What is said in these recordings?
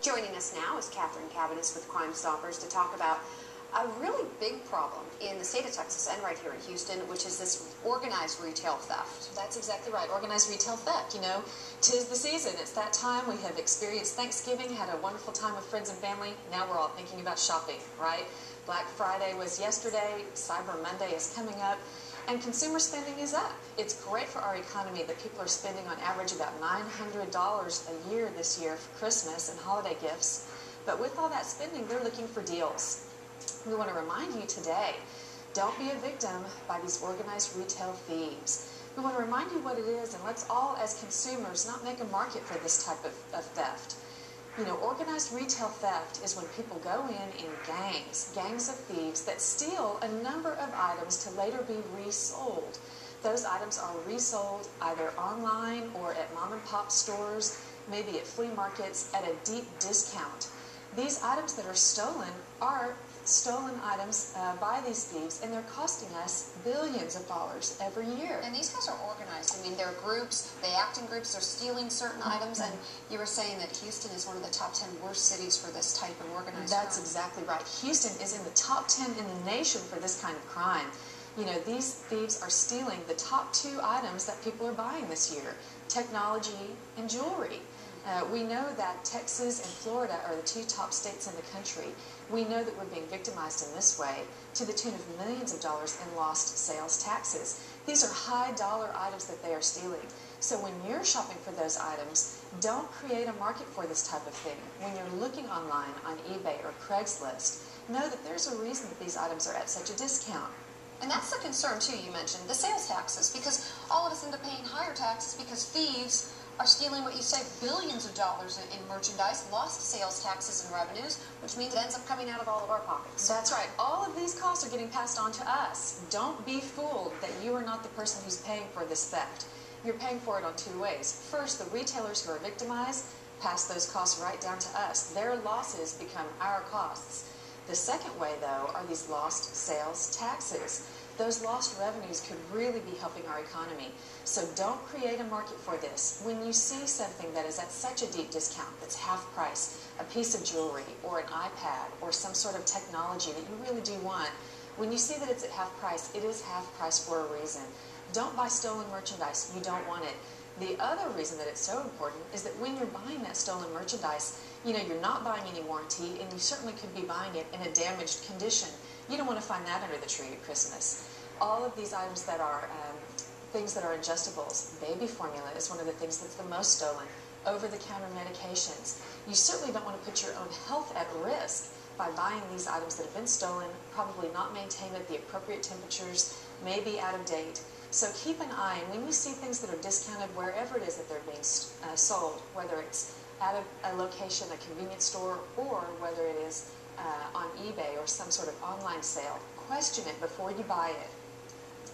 Joining us now is Catherine Cabaniss with Crime Stoppers to talk about a really big problem in the state of Texas and right here in Houston, which is this organized retail theft. That's exactly right. Organized retail theft. You know, 'tis the season. It's that time. We have experienced Thanksgiving, had a wonderful time with friends and family. Now we're all thinking about shopping, right? Black Friday was yesterday. Cyber Monday is coming up. And consumer spending is up. It's great for our economy that people are spending on average about $900 a year this year for Christmas and holiday gifts. But with all that spending, they're looking for deals. We want to remind you today, don't be a victim by these organized retail thieves. We want to remind you what it is, and let's all, as consumers, not make a market for this type of theft. You know, organized retail theft is when people go in gangs of thieves that steal a number of items to later be resold. Those items are resold either online or at mom and pop stores, maybe at flea markets at a deep discount. These items that are stolen are stolen items by these thieves, and they're costing us billions of dollars every year. And these guys are organized. I mean, they're groups, they act in groups, they're stealing certain items, and you were saying that Houston is one of the top 10 worst cities for this type of organized crime. That's exactly right. Houston is in the top 10 in the nation for this kind of crime. You know, these thieves are stealing the top 2 items that people are buying this year: technology and jewelry. We know that Texas and Florida are the 2 top states in the country. We know that we're being victimized in this way to the tune of millions of dollars in lost sales taxes. These are high dollar items that they are stealing. So when you're shopping for those items, don't create a market for this type of thing. When you're looking online on eBay or Craigslist, know that there's a reason that these items are at such a discount. And that's the concern, too, you mentioned, the sales taxes, because all of us end up paying higher taxes because thieves are stealing what you say, billions of dollars in merchandise, lost sales taxes and revenues, which means it ends up coming out of all of our pockets. That's right. All of these costs are getting passed on to us. Don't be fooled that you are not the person who's paying for this theft. You're paying for it on 2 ways. First, the retailers who are victimized pass those costs right down to us. Their losses become our costs. The second way, though, are these lost sales taxes. Those lost revenues could really be helping our economy. So don't create a market for this. When you see something that is at such a deep discount, that's half price, a piece of jewelry or an iPad or some sort of technology that you really do want, when you see that it's at half price, it is half price for a reason. Don't buy stolen merchandise. You don't want it. The other reason that it's so important is that when you're buying that stolen merchandise, you know, you're not buying any warranty, and you certainly could be buying it in a damaged condition. You don't want to find that under the tree at Christmas. All of these items that are things that are ingestibles, baby formula is one of the things that's the most stolen, over-the-counter medications. You certainly don't want to put your own health at risk by buying these items that have been stolen, probably not maintained at the appropriate temperatures, maybe out of date. So keep an eye, and when you see things that are discounted wherever it is that they're being sold, whether it's at a location, a convenience store, or whether it is on eBay or some sort of online sale, question it before you buy it.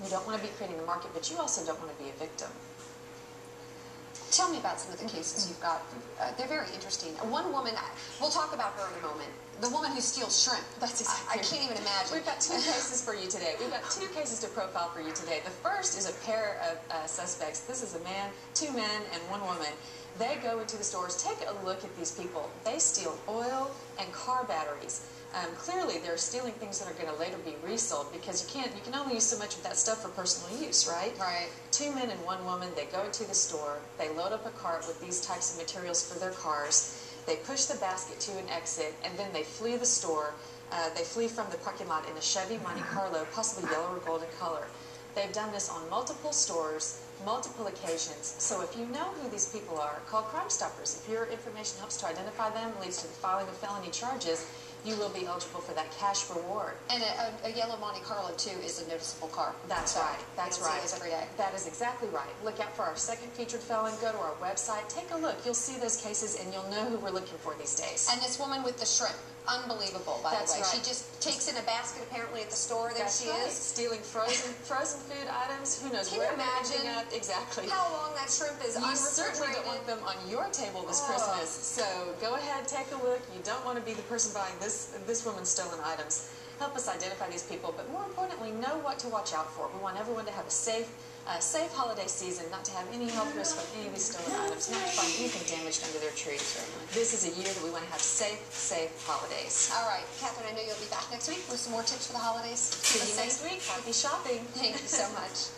You don't want to be creating a market, but you also don't want to be a victim. Tell me about some of the cases you've got. They're very interesting. One woman, we'll talk about her in a moment. The woman who steals shrimp. That's exactly. I can't even imagine. We've got 2 cases for you today. We've got 2 cases to profile for you today. The first is a pair of suspects. This is a man, 2 men, and 1 woman. They go into the stores. Take a look at these people. They steal oil and car batteries. Clearly, they're stealing things that are going to later be resold, because you can only use so much of that stuff for personal use, right? Right. 2 men and 1 woman, they go into the store, they load up a cart with these types of materials for their cars, they push the basket to an exit, and then they flee the store. They flee from the parking lot in a Chevy Monte Carlo, possibly yellow or golden color. They've done this on multiple stores, multiple occasions. So if you know who these people are, call Crime Stoppers. If your information helps to identify them, leads to the filing of felony charges, you will be eligible for that cash reward. And a yellow Monte Carlo, too, is a noticeable car. That's right. That's right. See those every day. That is exactly right. Look out for our second featured felon. Go to our website. Take a look. You'll see those cases, and you'll know who we're looking for these days. And this woman with the shrimp, unbelievable, by the way. Right. She just takes in a basket, apparently, at the store. There That's she right. is. Stealing frozen food items. Who knows Can where you imagine they're ending up. Exactly. How long that shrimp is You certainly don't want them on your table this Christmas. So go ahead, take a look. You don't want to be the person buying this woman's stolen items. help us identify these people, but more importantly, know what to watch out for. We want everyone to have a safe holiday season, not to have any health risk from any of these stolen items, not to find anything damaged under their tree. This is a year that we want to have safe holidays. All right, Catherine, I know you'll be back next week with some more tips for the holidays. See you next week. Happy shopping. Thank you so much.